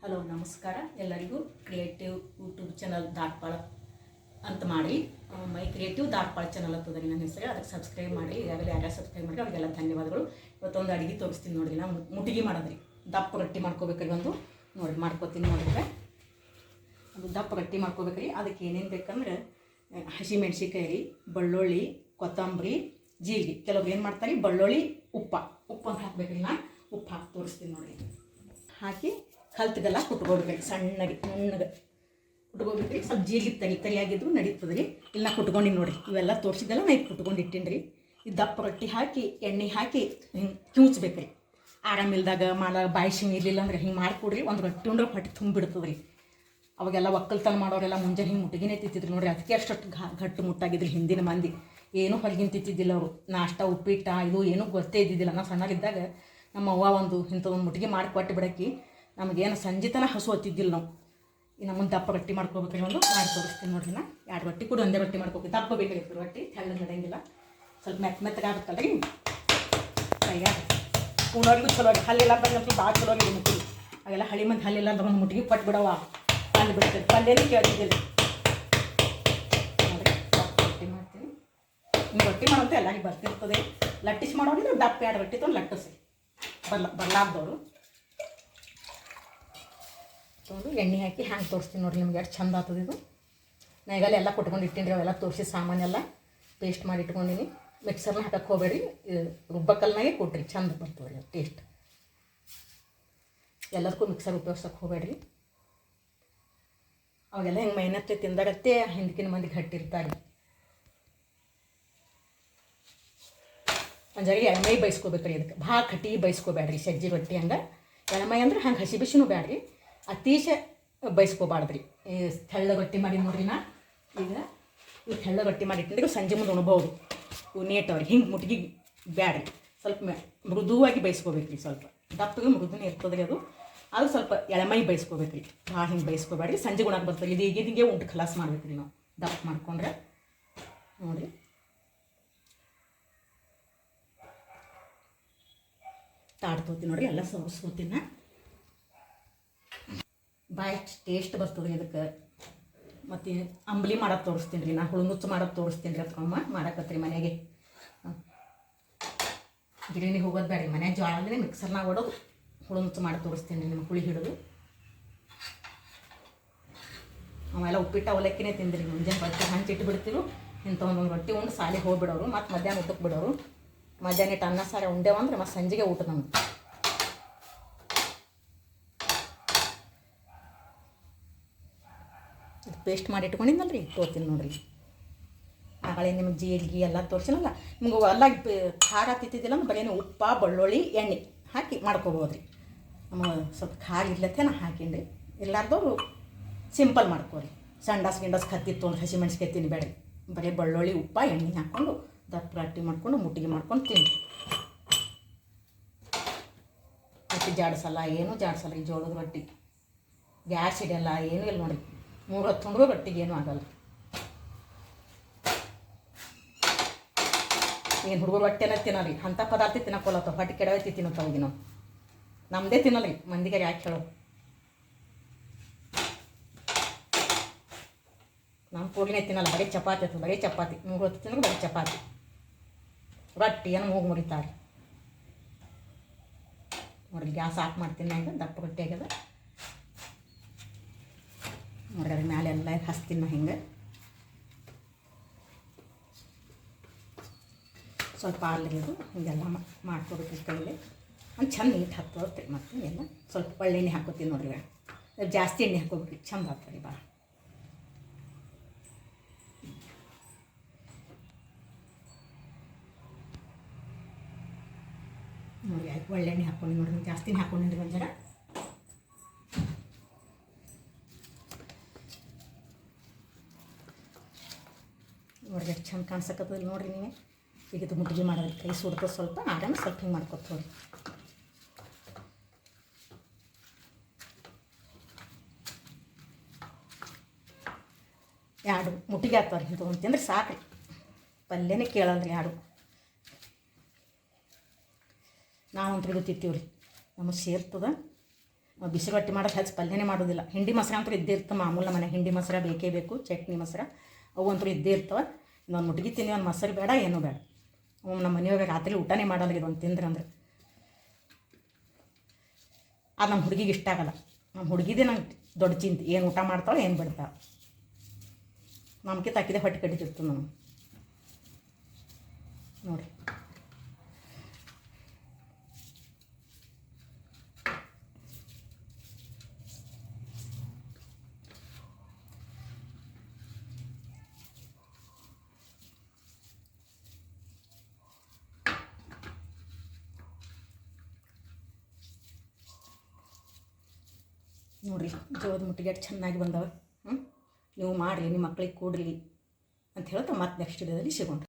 Hello ನಮಸ್ಕಾರ ಎಲ್ಲರಿಗೂ creative YouTube channel ದಾಟ್ಪಾಳ ಅಂತ ಮಾಡಿ ಮೈ ಕ್ರಿಯೇಟಿವ್ ದಾಟ್ಪಾಳ ಚಾನಲ್ ಅಂತದ ನನ್ನ ಹೆಸರು. ಅದಕ್ಕೆ ಸಬ್ಸ್ಕ್ರೈಬ್ ಮಾಡಿ. ಈಗಾಗಲೇ ಯಾರ್ಯಾರು ಸಬ್ಸ್ಕ್ರೈಬ್ ಮಾಡಿ ಅವರಿಗೆಲ್ಲ ಧನ್ಯವಾದಗಳು. ಇವತ್ತೊಂದು ಅಡುಗೆ ತೋರಿಸ್ತೀನಿ ನೋಡಿರಿ. ನಾವು ಮುಟ್ಟಿಗೆ ಮಾಡೋದ್ರಿ, ದಪ್ಪ ರೊಟ್ಟಿ ಮಾಡ್ಕೋಬೇಕ್ರಿ. ಒಂದು ನೋಡಿ ಮಾಡ್ಕೋತೀನಿ ನೋಡಿದ್ರೆ, ಅದು ದಪ್ಪ ರೊಟ್ಟಿ ಮಾಡ್ಕೋಬೇಕ್ರಿ. ಅದಕ್ಕೆ ಏನೇನು ಬೇಕಂದ್ರೆ ಹಸಿಮೆಣ್ಸಿಕಾಯಿ ರೀ, ಬೆಳ್ಳುಳ್ಳಿ, ಕೊತ್ತಂಬರಿ, ಜೀರಿಗೆ. ಕೆಲವ್ರು ಏನು ಮಾಡ್ತಾರೆ, ಬೆಳ್ಳುಳ್ಳಿ, ಉಪ್ಪನ್ನು ಹಾಕ್ಬೇಕ್ರಿ. ನಾನು ಉಪ್ಪು ಹಾಕಿ ತೋರಿಸ್ತೀನಿ ನೋಡಿ. ಹಾಕಿ ಕಲ್ತಿಗೆಲ್ಲ ಕುಟ್ಕೋಬೇಕ್ರಿ, ಸಣ್ಣಗೆ ನುಣ್ಣಗೆ ಕುಟ್ಕೋಬೇಕ್ರಿ. ಸ್ವಲ್ಪ ಜೀರಿಗೆ ತರಿಯಾಗಿದ್ರು ನಡೀತದೆ ರೀ. ಇಲ್ಲ ಕುಟ್ಕೊಂಡು ನೋಡಿರಿ, ಇವೆಲ್ಲ ತೋರಿಸಿದ್ದೆಲ್ಲ ನಾ ಕುಟ್ಕೊಂಡು ಇಟ್ಟೀನಿ ರೀ. ಈ ದಪ್ಪ ರೊಟ್ಟಿ ಹಾಕಿ ಎಣ್ಣೆ ಹಾಕಿ ಹಿಂಗೆ ಕಿವುಚ್ಬೇಕ್ರಿ. ಆರಾಮಿಲ್ದಾಗ ಮಾಡಾಗ ಬಾಯಿ ಶಿಂಗ್ ಇರಲಿಲ್ಲ ಅಂದ್ರೆ ಹಿಂಗೆ ಮಾಡಿಕೊಡ್ರಿ. ಒಂದು ರೊಟ್ಟಿ ಉಂಡ್ರೆ ಹೊಟ್ಟೆ ತುಂಬಿಡ್ತದೆ ರೀ. ಅವಾಗೆಲ್ಲ ಒಕ್ಕಲ್ತನ ಮಾಡೋರೆಲ್ಲ ಮುಂಜಾನೆ ಹಿಂಗೆ ಮುಟ್ಟಿಗೆನೇ ತಿಂತಿದ್ರು ನೋಡಿರಿ. ಅದಕ್ಕೆ ಅಷ್ಟು ಗಟ್ಟು ಮುಟ್ಟಾಗಿದ್ರಿ ಹಿಂದಿನ ಮಂದಿ. ಏನೂ ಹೊರಗಿನ ತಿಂತಿದ್ದಿಲ್ಲ ಅವರು. ನಾಷ್ಟ ಉಪ್ಪಿಟ್ಟ ಇದು ಏನೂ ಗೊತ್ತೇ ಇದ್ದಿದ್ದಿಲ್ಲ. ನಾವು ಸಣ್ಣರಿದ್ದಾಗ ನಮ್ಮ ಅವ್ವ ಒಂದು ಇಂಥದೊಂದು ಮುಟ್ಟಿಗೆ ಮಾಡಿ ಕೊಟ್ಟು ಬಿಡೋಕ್ಕೆ ನಮಗೇನು ಸಂಜಿತನ ಹಸು ಹೊತ್ತಿದ್ದಿಲ್ಲ ನಾವು. ಈ ನಮ್ಮನ್ನು ದಪ್ಪ ರೊಟ್ಟಿ ಮಾಡ್ಕೋಬೇಕ್ರಿ. ಒಂದು ಮಾಡಿ ತೋರಿಸ್ತೀನಿ ನೋಡ್ರಿ. ನಾ 2 ರೊಟ್ಟಿ ಕೂಡ ಒಂದೇ ರೊಟ್ಟಿ ಮಾಡ್ಕೋಬೇಕು. ದಪ್ಪ ಬೇಕಾಗಿ ರೊಟ್ಟಿ ತೆಳ್ಳಗೆ ನಡೆಯಂಗಿಲ್ಲ. ಸ್ವಲ್ಪ ಮೆತ್ತಗಾಗುತ್ತಲ್ಲ ರೀ ಕೈಯಾಗ. ಉಣೋರಿಗೂ ಚಲೋ ರೀ. ಹಲ್ಲೆಲ್ಲ ಬಂದಂತೂ ಭಾಳ ಚಲೋ ರೀ ಮುಟ್ಟಿಗೆ. ಅವೆಲ್ಲ ಹಳಿ ಮಂದಿ ಹಲ್ಲೆಲ್ಲ ತಗೊಂಡು ಮುಟ್ಟಿಗೆ ಕೊಟ್ಟು ಬಿಡವ ಅಲ್ಲಿ ಬಿಡ್ತದೆ. ಪಲ್ಯನೇ ಕೇಳ್ತಿದ್ದಿಲ್ಲ ನೋಡಿರಿ. ದಪ್ಪ ರೊಟ್ಟಿ ಮಾಡ್ತೀನಿ. ನೀವು ರೊಟ್ಟಿ ಮಾಡೋಂತ ಎಲ್ಲರಿಗೆ ಬರ್ತಿರ್ತದೆ. ಲಟ್ಟಿಸಿ ಮಾಡೋದ್ರೆ ದಪ್ಪ 2 ರೊಟ್ಟಿ ತೊಗೊಂಡು ಲಟ್ಟಿಸಿ ಬರ್ಲಾರ್ದವರು ತೊಗೊಂಡು ಎಣ್ಣೆ ಹಾಕಿ ಹ್ಯಾಂಗೆ ತೋರಿಸ್ತೀನಿ ನೋಡಿರಿ. ನಿಮ್ಗೆ ಎಷ್ಟು ಚಂದ ಆಗ್ತದೆ ಇದು. ನಾ ಈಗಲೇ ಎಲ್ಲ ಕೊಟ್ಕೊಂಡು ಇಟ್ಟಿನಿ ರೀ. ಅವೆಲ್ಲ ತೋರಿಸಿ ಸಾಮಾನೆಲ್ಲ ಪೇಸ್ಟ್ ಮಾಡಿ ಇಟ್ಕೊಂಡಿನಿ. ಮಿಕ್ಸರ್ನ ಹಾಕಕ್ಕೆ ಹೋಗಬೇಡಿ, ರುಬ್ಬಕ್ಕಲ್ನಾಗೆ ಕೊಟ್ರಿ, ಚಂದ ಬರ್ತದೆ ರೀ ಟೇಸ್ಟ್. ಎಲ್ಲದಕ್ಕೂ ಮಿಕ್ಸರ್ ಉಪಯೋಗಿಸೋಕೆ ಹೋಗಬೇಡ್ರಿ. ಅವಾಗೆಲ್ಲ ಹಿಂಗೆ ಮೈನತ್ತೆ ತಿಂದಾಗತ್ತೆ ಹಿಂದಕಿನ ಮಂದಿ ಗಟ್ಟಿರ್ತಾರೆ. ಒಂಜಾಗಿ ಎಳಮೈ ಬೈಸ್ಕೋಬೇಕ್ರಿ. ಇದಕ್ಕೆ ಭಾಳ ಕಟ್ಟಿ ಬೈಸ್ಕೋಬೇಡ್ರಿ. ಸಜ್ಜಿ ರೊಟ್ಟಿ ಹಂಗೆ ಎಳಮೈ ಅಂದ್ರೆ ಹಂಗೆ ಹಸಿ ಬಿಸಿನೂ ಬೇಡ್ರಿ, ಅತೀಶ ಬೈಸ್ಕೋಬಾರ್ದ್ರಿ. ಈ ತೆಳ್ಳ ರೊಟ್ಟಿ ಮಾಡಿ ನೋಡ್ರಿ. ನಾ ಈಗ ಈ ತೆಳ್ಳ ರೊಟ್ಟಿ ಮಾಡಿಟ್ಟಿದ್ರೆ ಸಂಜೆ ಮುಂದೆ ಉಣ್ಬೋದು. ಇವು ನೀಟವ್ರಿ. ಹಿಂಗೆ ಮುಟ್ಟಿಗೆ ಬ್ಯಾಡ್ರಿ. ಸ್ವಲ್ಪ ಮೃದುವಾಗಿ ಬೈಸ್ಕೋಬೇಕ್ರಿ. ಸ್ವಲ್ಪ ದಪ್ಪಗೆ ಮೃದುನೇ ಇರ್ತದೆ ರೀ ಅದು. ಅದು ಸ್ವಲ್ಪ ಎಳಮೈ ಬೈಸ್ಕೋಬೇಕ್ರಿ. ಭಾಳ ಹಿಂಗೆ ಬೈಸ್ಕೋಬೇಡ್ರಿ. ಸಂಜೆ ಗುಣಕ್ಕೆ ಬರ್ತದೆ. ಇದು ಈಗಿಗೆ ಉಂಟು ಖಲಾಸ್ ಮಾಡ್ಬೇಕ್ರಿ ನಾವು ದಪ್ಪ ಮಾಡ್ಕೊಂಡ್ರೆ. ನೋಡಿರಿ ತಾಡ್ತೋತೀನಿ ನೋಡಿರಿ. ಎಲ್ಲ ಸೋಸ್ಕೋತೀನಿ ನಾ. ಭಾಳ ಟೇಸ್ಟ್ ಬರ್ತದೆ ಇದಕ್ಕೆ. ಮತ್ತು ಅಂಬ್ಲಿ ಮಾಡೋದು ತೋರಿಸ್ತೀನಿ ರೀ. ನಾನು ಹುಳುನುಚ್ಚು ಮಾಡೋದು ತೋರಿಸ್ತೀನಿ ರೀ. ಅದಕ್ಕಮ್ಮ ಮಾಡಕತ್ರಿ ಮನೆಗೆ. ಗಿರಣಿ ಹೋಗೋದು ಬೇಡ ರೀ. ಮನ್ಯಾಗ ಜೋಳನೇ ಮಿಕ್ಸರ್ನಾಗ ಹೊಡೋದು ಹುಳುನುಚ್ಚು ಮಾಡಿ ತೋರಿಸ್ತೀನಿ ರೀ. ನಿಮ್ಗೆ ಹುಳಿ ಹಿಡಿದು ಅವೆಲ್ಲ ಉಪ್ಪಿಟ್ಟು ಅವಲಕ್ಕಿನೇ ತಿಂದ್ರಿ. ಮುಂಜಾನೆ ಬಟ್ಟೆ ಹಂಚಿಟ್ಟು ಬಿಡ್ತಿರು. ಇಂಥ ಒಂದೊಂದು ರೊಟ್ಟಿ ಉಂಡು ಸಾಲಿಗೆ ಹೋಗ್ಬಿಡೋರು. ಮತ್ತು ಮಧ್ಯಾಹ್ನ ಊಟಕ್ಕೆ ಬಿಡೋರು. ಮಧ್ಯಾಹ್ನ ಇಟ್ಟು ಅನ್ನ ಸಾರ ಉಂಡೇವಂದ್ರೆ ಮತ್ತು ಸಂಜೆಗೆ ಊಟ ನಮ್ಗೆ. ಇದು ಪೇಸ್ಟ್ ಮಾಡಿ ಇಟ್ಕೊಂಡಿದ್ದಲ್ಲ ರೀ, ತೋರ್ತೀನಿ ನೋಡಿರಿ. ಆಗಳೇ ನಿಮಗೆ ಜೀರಿಗೆ ಎಲ್ಲ ತೋರಿಸಿನಲ್ಲ. ನಿಮ್ಗೆ ಎಲ್ಲ ಖಾರ ತಿಂತಿದ್ದಿಲ್ಲ ಅಂದ್ರೆ ಬರೀ ಉಪ್ಪು, ಬೆಳ್ಳುಳ್ಳಿ, ಎಣ್ಣೆ ಹಾಕಿ ಮಾಡ್ಕೊಬೋದು ರೀ. ನಮಗೆ ಸ್ವಲ್ಪ ಖಾರ ಇರ್ಲತ್ತೆ ನಾ ಹಾಕೀನಿ ರೀ. ಇಲ್ಲಾರ್ದವ್ರು ಸಿಂಪಲ್ ಮಾಡ್ಕೊರಿ. ಸಂಡಾಸ್ ಗಿಂಡಾಸ್ ಕತ್ತಿತ್ತು ಅಂದ್ರೆ ಹಸಿಮೆಣ್ಸಿಕಾಯಿ ತಿನ್ನಬೇಡ್ರಿ. ಬರೀ ಬೆಳ್ಳುಳ್ಳಿ, ಉಪ್ಪು, ಎಣ್ಣೆ ಹಾಕ್ಕೊಂಡು ದಪ್ಪ ರೊಟ್ಟಿ ಮಾಡ್ಕೊಂಡು ಮುಟ್ಟಿಗೆ ಮಾಡ್ಕೊಂಡು ತಿನ್ನಿ. ರೊಟ್ಟಿ ಜಾಡಿಸಲ್ಲ, ಏನೂ ಜಾಡಿಸಲ್ಲ ಈ ಜೋಳದ ರೊಟ್ಟಿ. ಗ್ಯಾಸ್ ಹಿಡಿಯಲ್ಲ, ಏನೂ ಇಲ್ಲ ನೋಡಿ. 3 ಹೊತ್ತು ಉಂಡ್ರೂ ರೊಟ್ಟಿಗೆ ಏನೂ ಆಗಲ್ಲ. ಏನು ಹುಡುಗರು ರೊಟ್ಟಿನ ತಿನ್ನಲ್ಲ ರೀ. ಅಂಥ ಪದಾರ್ಥ ತಿನ್ನಕ್ಕೋಲತ್ತವ. ಹೊಟ್ಟೆ ಕೆಡವೈತಿ ತಿನ್ನೋತಾವಿಗೆ ನಾವು. ನಮ್ಮದೇ ತಿನ್ನಲ್ಲ ರೀ. ಮಂದಿಗೆ ಯಾಕೆ ಹೇಳೋ. ನಮ್ಮ ಕೂಡಲೇ ತಿನ್ನಲ್ಲ. ಬರೀ ಚಪಾತಿ ಆಯ್ತು. ಬರೀ ಚಪಾತಿ 3 ಹೊತ್ತು ತಿಂದ್ರೆ ಬರೀ ಚಪಾತಿ. ರೊಟ್ಟಿ ಏನು ಮೂಗು ಮುರಿತಾರೆ ನೋಡಿರಿ. ಗ್ಯಾಸ್ ಆಫ್ ಮಾಡ್ತೀನಿ ಈಗ. ದಪ್ಪ ರೊಟ್ಟಿ ಆಗ್ಯದ ನೋಡ್ರಿ. ಅದ್ರ ಮ್ಯಾಲೆ ಎಲ್ಲ ಹಚ್ತೀನಿ ನಾ ಹಿಂಗೆ. ಸ್ವಲ್ಪ ಆಲ್ರಿದು ಹಿಂಗೆಲ್ಲ ಮಾಡ್ಕೊಡ್ತೀವಿ ಕೈಲಿ. ಒಂದು ಚಂದ ನೀಟ್ ಹಾಕ್ತೋದ್ರಿ. ಮತ್ತು ಎಲ್ಲ ಸ್ವಲ್ಪ ಒಳ್ಳೆಣ್ಣೆ ಹಾಕೋತೀವಿ ನೋಡ್ರಿ. ಜಾಸ್ತಿ ಎಣ್ಣೆ ಹಾಕೋಬೇಕ್ರಿ, ಚಂದ ಆಗ್ತದೆ ಭಾಳ. ನೋಡಿ ಆಯ್ತು. ಒಳ್ಳೆಣ್ಣೆ ಹಾಕ್ಕೊಂಡು ನೋಡ್ರಿ. ಜಾಸ್ತಿನೇ ಹಾಕೊಂಡಿರಿ ಒಂದು ಜನ. ನೋಡ್ರಿ ಎಷ್ಟು ಚಂದ ಕಾಣಿಸಕತ್ತದ ನೋಡಿರಿ ನೀವೇ. ಈಗ ಇದು ಮುಟ್ಟಿಗೆ ಮಾಡೋದು ಕೈ ಸುಡ್ತದೆ ಸ್ವಲ್ಪ. ಆರಾಮ ಸ್ವಲ್ಪ ಹಿಂಗೆ ಮಾಡ್ಕೊತೋರಿ. ಎರಡು ಮುಟ್ಟಿಗೆ ಆಗ್ತಾವ್ರಿ. ಇಂಥ ಒಂದು ತಿಂದ್ರೆ ಸಾಕ್ರಿ. ಪಲ್ಯನೇ ಕೇಳಲ್ರಿ ಎರಡು. ನಾವು ಅಂತ ಇದು ತಿಂತೀವಿ ರೀ. ನಮಗೆ ಸೇರ್ತದ. ಬಿಸಿ ರೊಟ್ಟಿ ಮಾಡೋದು ಹೆಚ್ಚು ಪಲ್ಯನೇ ಮಾಡೋದಿಲ್ಲ. ಹಿಂಡಿ ಮೊಸರು ಅಂತೂ ಇದ್ದೇ ಇರ್ತವೆ ಮಾಮೂಲು. ಮನೆ ಹಿಂಡಿ ಮೊಸರು ಬೇಕೇ ಬೇಕು, ಚಟ್ನಿ ಮೊಸರು ಅವು ಅಂತೂ ಇದ್ದೇ ಇರ್ತವೆ. ಇನ್ನೊಂದು ಮುಟ್ಗಿ ತಿನ್ನಿ, ಒಂದು ಮೊಸರು ಬೇಡ, ಏನೂ ಬೇಡ. ನಮ್ಮ ಮನೆಯೊಳಗೆ ರಾತ್ರಿ ಊಟನೇ ಮಾಡಲ್ಲ ಇದೊಂದು ತಿಂದ್ರೆ ಅಂದ್ರೆ. ಅದು ನಮ್ಮ ಹುಡುಗಿಗೆ ಇಷ್ಟ ಆಗಲ್ಲ. ನಮ್ಮ ಹುಡುಗಿದೇ ನಂಗೆ ದೊಡ್ಡ ಚಿಂತೆ, ಏನು ಊಟ ಮಾಡ್ತಾಳೆ ಏನು ಬಿಡ್ತಾಳೆ. ನಮ್ಗೆ ತಾಕಿದೆ ಹೊಟ್ಟೆ ಕಡಿತಿತ್ತು ನಾನು ನೋಡಿ. ನೋಡಿರಿ ಜೋಳದ ಮುಟ್ಟಿಗೆ ಚೆನ್ನಾಗಿ ಬಂದವೆ. ನೀವು ಮಾಡಿರಿ, ನಿಮ್ಮ ಮಕ್ಳಿಗೆ ಕೊಡ್ರಿ ಅಂತ ಹೇಳ್ತಾ ಮತ್ತೆ ನೆಕ್ಸ್ಟ್ ವಿಡಿಯೋದಲ್ಲಿ ಸಿಗೋಣ.